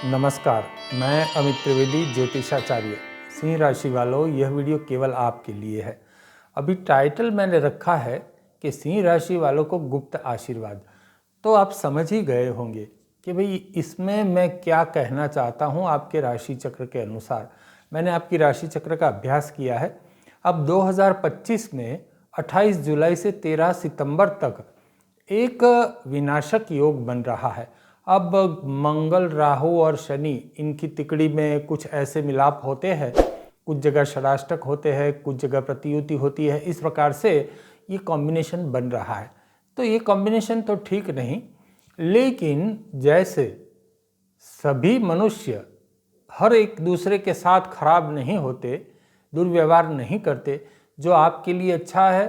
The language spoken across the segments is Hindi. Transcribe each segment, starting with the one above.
नमस्कार, मैं अमित त्रिवेदी ज्योतिषाचार्य। सिंह राशि वालों, यह वीडियो केवल आपके लिए है। अभी टाइटल मैंने रखा है कि सिंह राशि वालों को गुप्त आशीर्वाद। तो आप समझ ही गए होंगे कि भाई इसमें मैं क्या कहना चाहता हूँ। आपके राशि चक्र के अनुसार मैंने आपकी राशि चक्र का अभ्यास किया है। अब 2025 में 28 जुलाई से 13 सितंबर तक एक विनाशक योग बन रहा है। अब मंगल, राहु और शनि, इनकी तिकड़ी में कुछ ऐसे मिलाप होते हैं, कुछ जगह षडाष्टक होते हैं, कुछ जगह प्रतियुति होती है। इस प्रकार से ये कॉम्बिनेशन बन रहा है। तो ये कॉम्बिनेशन तो ठीक नहीं, लेकिन जैसे सभी मनुष्य हर एक दूसरे के साथ खराब नहीं होते, दुर्व्यवहार नहीं करते। जो आपके लिए अच्छा है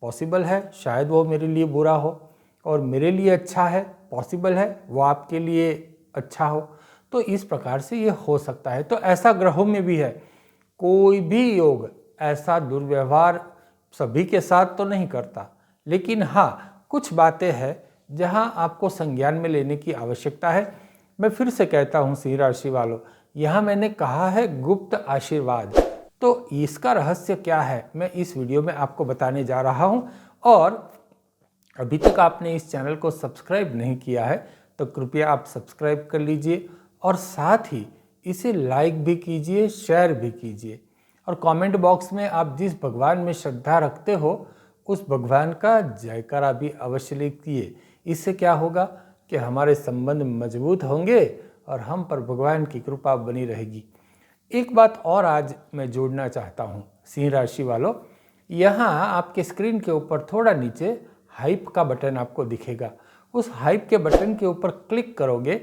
पॉसिबल है शायद वो मेरे लिए बुरा हो, और मेरे लिए अच्छा है पॉसिबल है वो आपके लिए अच्छा हो। तो इस प्रकार से ये हो सकता है। तो ऐसा ग्रहों में भी है। कोई भी योग ऐसा दुर्व्यवहार सभी के साथ तो नहीं करता, लेकिन हाँ, कुछ बातें हैं जहाँ आपको संज्ञान में लेने की आवश्यकता है। मैं फिर से कहता हूँ सिंह राशि वालों, यहाँ मैंने कहा है गुप्त आशीर्वाद। तो इसका रहस्य क्या है मैं इस वीडियो में आपको बताने जा रहा हूँ। और अभी तक आपने इस चैनल को सब्सक्राइब नहीं किया है तो कृपया आप सब्सक्राइब कर लीजिए, और साथ ही इसे लाइक भी कीजिए, शेयर भी कीजिए, और कमेंट बॉक्स में आप जिस भगवान में श्रद्धा रखते हो उस भगवान का जयकारा भी अवश्य लिखिए। इससे क्या होगा कि हमारे संबंध मजबूत होंगे और हम पर भगवान की कृपा बनी रहेगी। एक बात और आज मैं जोड़ना चाहता हूँ सिंह राशि वालों, यहाँ आपके स्क्रीन के ऊपर थोड़ा नीचे हाइप का बटन आपको दिखेगा। उस हाइप के बटन के ऊपर क्लिक करोगे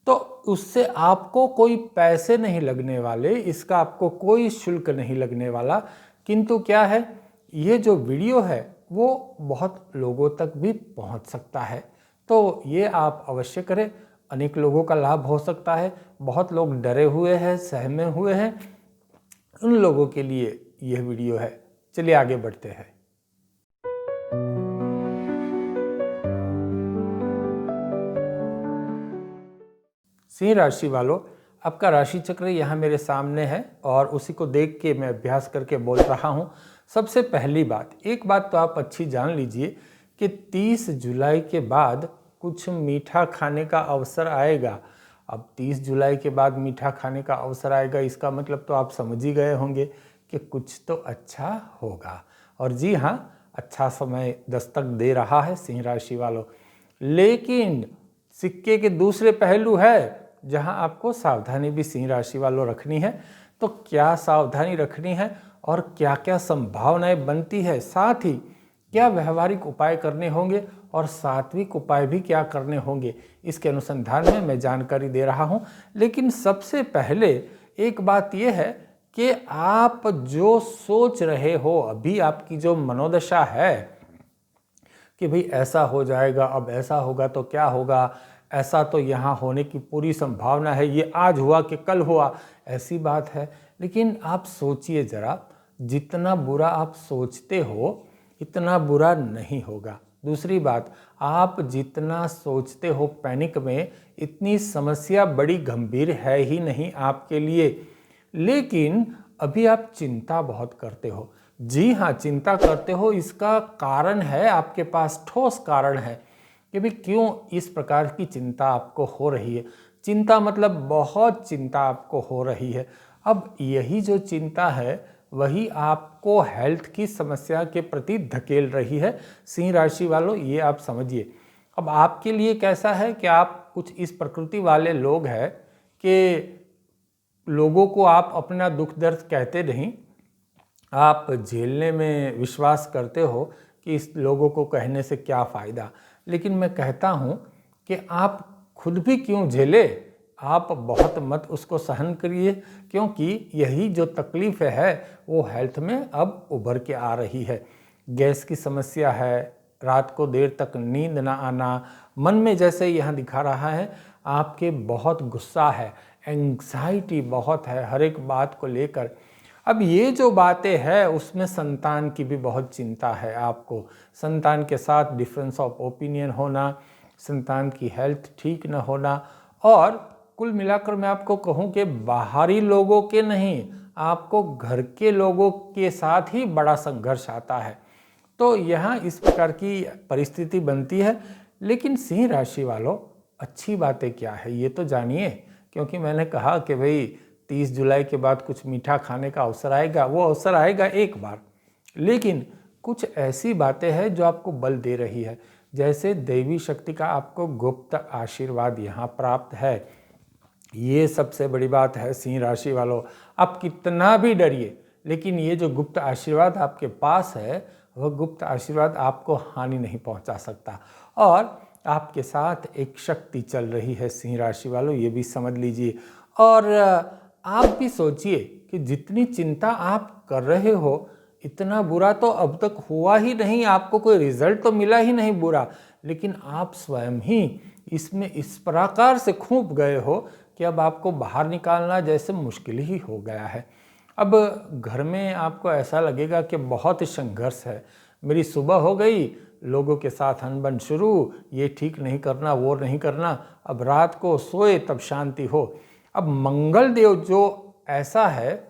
तो उससे आपको कोई पैसे नहीं लगने वाले, इसका आपको कोई शुल्क नहीं लगने वाला। किंतु क्या है, ये जो वीडियो है वो बहुत लोगों तक भी पहुंच सकता है। तो ये आप अवश्य करें, अनेक लोगों का लाभ हो सकता है। बहुत लोग डरे हुए हैं, सहमे हुए हैं, उन लोगों के लिए यह वीडियो है। चलिए आगे बढ़ते हैं। सिंह राशि वालों, आपका राशि चक्र यहाँ मेरे सामने है और उसी को देख के मैं अभ्यास करके बोल रहा हूँ। सबसे पहली बात, एक बात तो आप अच्छी जान लीजिए कि 30 जुलाई के बाद कुछ मीठा खाने का अवसर आएगा। अब 30 जुलाई के बाद मीठा खाने का अवसर आएगा, इसका मतलब तो आप समझ ही गए होंगे कि कुछ तो अच्छा होगा। और जी हाँ, अच्छा समय दस्तक दे रहा है सिंह राशि वालों। लेकिन सिक्के के दूसरे पहलू है जहां आपको सावधानी भी सिंह राशि वालों रखनी है। तो क्या सावधानी रखनी है और क्या क्या संभावनाएं बनती है, साथ ही क्या व्यवहारिक उपाय करने होंगे और सात्विक उपाय भी क्या करने होंगे, इसके अनुसंधान में मैं जानकारी दे रहा हूं। लेकिन सबसे पहले एक बात यह है कि आप जो सोच रहे हो, अभी आपकी जो मनोदशा है कि भाई ऐसा हो जाएगा, अब ऐसा होगा तो क्या होगा, ऐसा तो यहाँ होने की पूरी संभावना है, ये आज हुआ कि कल हुआ, ऐसी बात है। लेकिन आप सोचिए ज़रा, जितना बुरा आप सोचते हो इतना बुरा नहीं होगा। दूसरी बात, आप जितना सोचते हो पैनिक में, इतनी समस्या बड़ी गंभीर है ही नहीं आपके लिए। लेकिन अभी आप चिंता बहुत करते हो। जी हाँ, चिंता करते हो, इसका कारण है, आपके पास ठोस कारण है कि भाई क्यों इस प्रकार की चिंता आपको हो रही है। चिंता मतलब बहुत चिंता आपको हो रही है। अब यही जो चिंता है वही आपको हेल्थ की समस्या के प्रति धकेल रही है सिंह राशि वालों, ये आप समझिए। अब आपके लिए कैसा है कि आप कुछ इस प्रकृति वाले लोग हैं कि लोगों को आप अपना दुख दर्द कहते नहीं, आप झेलने में विश्वास करते हो कि इस लोगों को कहने से क्या फ़ायदा। लेकिन मैं कहता हूँ कि आप खुद भी क्यों झेले, आप बहुत मत उसको सहन करिए, क्योंकि यही जो तकलीफ़ है वो हेल्थ में अब उभर के आ रही है। गैस की समस्या है, रात को देर तक नींद ना आना, मन में जैसे यहाँ दिखा रहा है आपके बहुत गुस्सा है, एंग्जाइटी बहुत है हर एक बात को लेकर। अब ये जो बातें हैं उसमें संतान की भी बहुत चिंता है आपको, संतान के साथ डिफरेंस ऑफ ओपिनियन होना, संतान की हेल्थ ठीक न होना, और कुल मिलाकर मैं आपको कहूँ कि बाहरी लोगों के नहीं, आपको घर के लोगों के साथ ही बड़ा संघर्ष आता है। तो यहाँ इस प्रकार की परिस्थिति बनती है। लेकिन सिंह राशि वालों, अच्छी बातें क्या है ये तो जानिए, क्योंकि मैंने कहा कि भाई 30 जुलाई के बाद कुछ मीठा खाने का अवसर आएगा। वो अवसर आएगा एक बार, लेकिन कुछ ऐसी बातें हैं जो आपको बल दे रही है। जैसे देवी शक्ति का आपको गुप्त आशीर्वाद यहाँ प्राप्त है। ये सबसे बड़ी बात है सिंह राशि वालों। आप कितना भी डरिए, लेकिन ये जो गुप्त आशीर्वाद आपके पास है, वह गुप्त आशीर्वाद आपको हानि नहीं पहुंचा सकता। और आपके साथ एक शक्ति चल रही है सिंह राशि वालों, ये भी समझ लीजिए। और आप भी सोचिए कि जितनी चिंता आप कर रहे हो, इतना बुरा तो अब तक हुआ ही नहीं, आपको कोई रिजल्ट तो मिला ही नहीं बुरा, लेकिन आप स्वयं ही इसमें इस प्रकार से खूब गए हो कि अब आपको बाहर निकालना जैसे मुश्किल ही हो गया है। अब घर में आपको ऐसा लगेगा कि बहुत संघर्ष है, मेरी सुबह हो गई, लोगों के साथ अनबन शुरू, ये ठीक नहीं करना, वो नहीं करना, अब रात को सोए तब शांति हो। अब मंगल देव जो ऐसा है,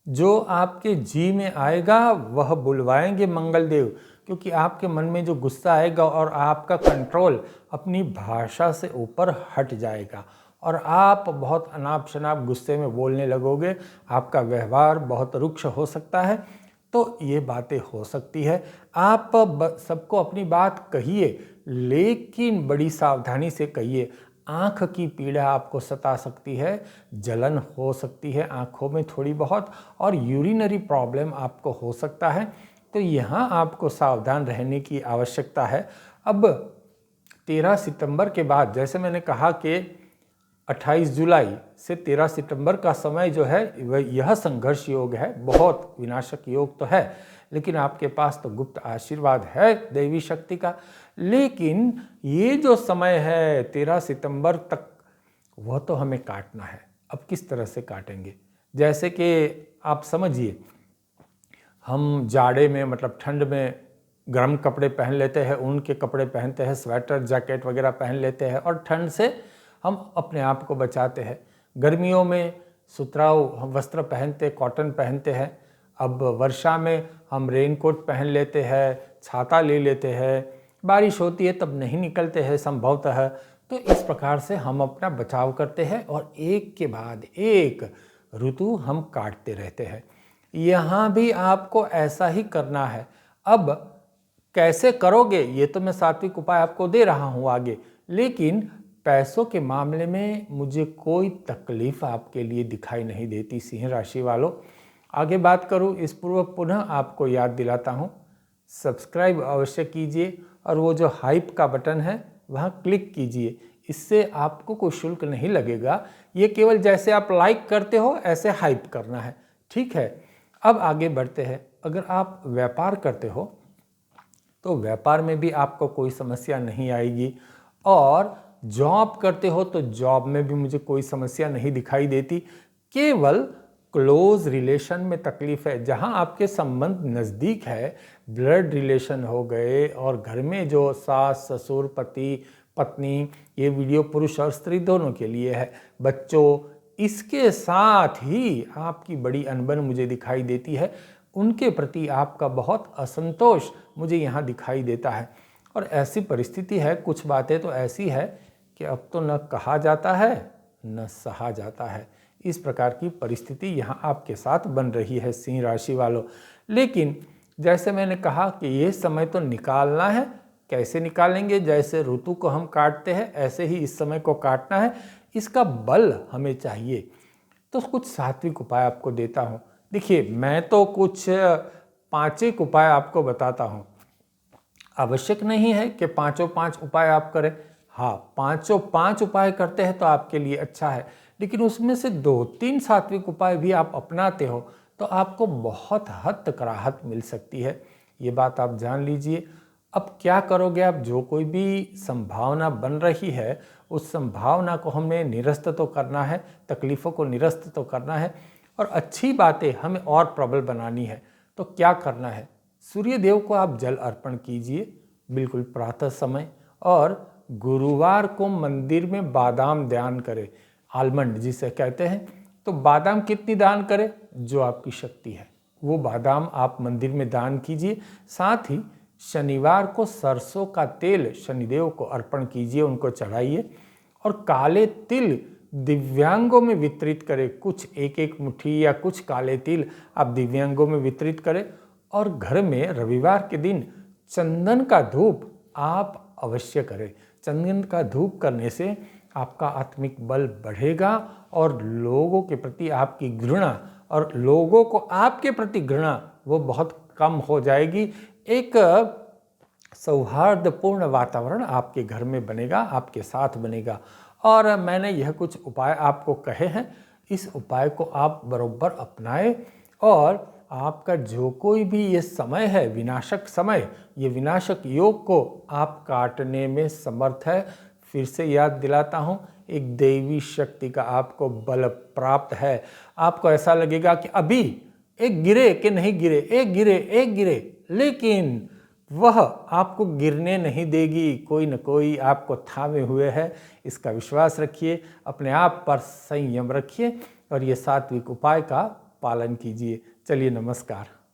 जो आपके जी में आएगा वह बुलवाएंगे मंगल देव, क्योंकि आपके मन में जो गुस्सा आएगा और आपका कंट्रोल अपनी भाषा से ऊपर हट जाएगा और आप बहुत अनाप शनाप गुस्से में बोलने लगोगे। आपका व्यवहार बहुत रुक्ष हो सकता है। तो ये बातें हो सकती है। आप सबको अपनी बात कहिए, लेकिन बड़ी सावधानी से कहिए। आँख की पीड़ा आपको सता सकती है, जलन हो सकती है आँखों में थोड़ी बहुत, और यूरिनरी प्रॉब्लम आपको हो सकता है। तो यहाँ आपको सावधान रहने की आवश्यकता है। अब 13 सितंबर के बाद, जैसे मैंने कहा कि 28 जुलाई से 13 सितंबर का समय जो है वह यह संघर्ष योग है, बहुत विनाशक योग तो है, लेकिन आपके पास तो गुप्त आशीर्वाद है देवी शक्ति का। लेकिन ये जो समय है 13 सितंबर तक, वह तो हमें काटना है। अब किस तरह से काटेंगे? जैसे कि आप समझिए, हम जाड़े में मतलब ठंड में गर्म कपड़े पहन लेते हैं, ऊन के कपड़े पहनते हैं, स्वेटर जैकेट वगैरह पहन लेते हैं और ठंड से हम अपने आप को बचाते हैं। गर्मियों में सुतराउ हम वस्त्र पहनते, कॉटन पहनते हैं। अब वर्षा में हम रेनकोट पहन लेते हैं, छाता ले लेते हैं, बारिश होती है तब नहीं निकलते हैं संभवतः। तो इस प्रकार से हम अपना बचाव करते हैं और एक के बाद एक ऋतु हम काटते रहते हैं। यहाँ भी आपको ऐसा ही करना है। अब कैसे करोगे ये तो मैं सात्विक उपाय आपको दे रहा हूँ आगे, लेकिन पैसों के मामले में मुझे कोई तकलीफ आपके लिए दिखाई नहीं देती सिंह राशि वालों। आगे बात करूँ इस पूर्व, पुनः आपको याद दिलाता हूँ, सब्सक्राइब अवश्य कीजिए और वो जो हाइप का बटन है वहाँ क्लिक कीजिए। इससे आपको कोई शुल्क नहीं लगेगा, ये केवल जैसे आप लाइक करते हो ऐसे हाइप करना है, ठीक है। अब आगे बढ़ते हैं। अगर आप व्यापार करते हो तो व्यापार में भी आपको कोई समस्या नहीं आएगी, और जॉब करते हो तो जॉब में भी मुझे कोई समस्या नहीं दिखाई देती। केवल क्लोज रिलेशन में तकलीफ है, जहां आपके संबंध नज़दीक है, ब्लड रिलेशन हो गए, और घर में जो सास ससुर पति पत्नी, ये वीडियो पुरुष और स्त्री दोनों के लिए है, बच्चों, इसके साथ ही आपकी बड़ी अनबन मुझे दिखाई देती है। उनके प्रति आपका बहुत असंतोष मुझे यहाँ दिखाई देता है। और ऐसी परिस्थिति है, कुछ बातें तो ऐसी है कि अब तो न कहा जाता है न सहा जाता है। इस प्रकार की परिस्थिति यहाँ आपके साथ बन रही है सिंह राशि वालों। लेकिन जैसे मैंने कहा कि ये समय तो निकालना है। कैसे निकालेंगे? जैसे ऋतु को हम काटते हैं ऐसे ही इस समय को काटना है। इसका बल हमें चाहिए, तो कुछ सात्विक उपाय आपको देता हूँ। देखिए, मैं तो कुछ 5 उपाय आपको बताता हूँ। आवश्यक नहीं है कि 5 उपाय आप करें। हाँ, 5 उपाय करते हैं तो आपके लिए अच्छा है, लेकिन उसमें से 2-3 सात्विक उपाय भी आप अपनाते हो तो आपको बहुत हद तक राहत मिल सकती है। ये बात आप जान लीजिए। अब क्या करोगे आप? जो कोई भी संभावना बन रही है उस संभावना को हमें निरस्त तो करना है, तकलीफ़ों को निरस्त तो करना है, और अच्छी बातें हमें और प्रबल बनानी है। तो क्या करना है? सूर्य देव को आप जल अर्पण कीजिए बिल्कुल प्रातः समय, और गुरुवार को मंदिर में बादाम दान करें। आलमंड जिसे कहते हैं। तो बादाम कितनी दान करें? जो आपकी शक्ति है वो बादाम आप मंदिर में दान कीजिए। साथ ही शनिवार को सरसों का तेल शनिदेव को अर्पण कीजिए, उनको चढ़ाइए। और काले तिल दिव्यांगों में वितरित करें, कुछ एक एक मुट्ठी या कुछ काले तिल आप दिव्यांगों में वितरित करें। और घर में रविवार के दिन चंदन का धूप आप अवश्य करें। चंदन का धूप करने से आपका आत्मिक बल बढ़ेगा और लोगों के प्रति आपकी घृणा और लोगों को आपके प्रति घृणा वो बहुत कम हो जाएगी। एक सौहार्दपूर्ण वातावरण आपके घर में बनेगा, आपके साथ बनेगा। और मैंने यह कुछ उपाय आपको कहे हैं, इस उपाय को आप बरोबर अपनाएं और आपका जो कोई भी ये समय है विनाशक समय, ये विनाशक योग को आप काटने में समर्थ है। फिर से याद दिलाता हूँ, एक दैवी शक्ति का आपको बल प्राप्त है। आपको ऐसा लगेगा कि अभी एक गिरे कि नहीं गिरे, एक गिरे, लेकिन वह आपको गिरने नहीं देगी। कोई न कोई आपको थामे हुए है, इसका विश्वास रखिए। अपने आप पर संयम रखिए और ये सात्विक उपाय का पालन कीजिए। चलिए, नमस्कार।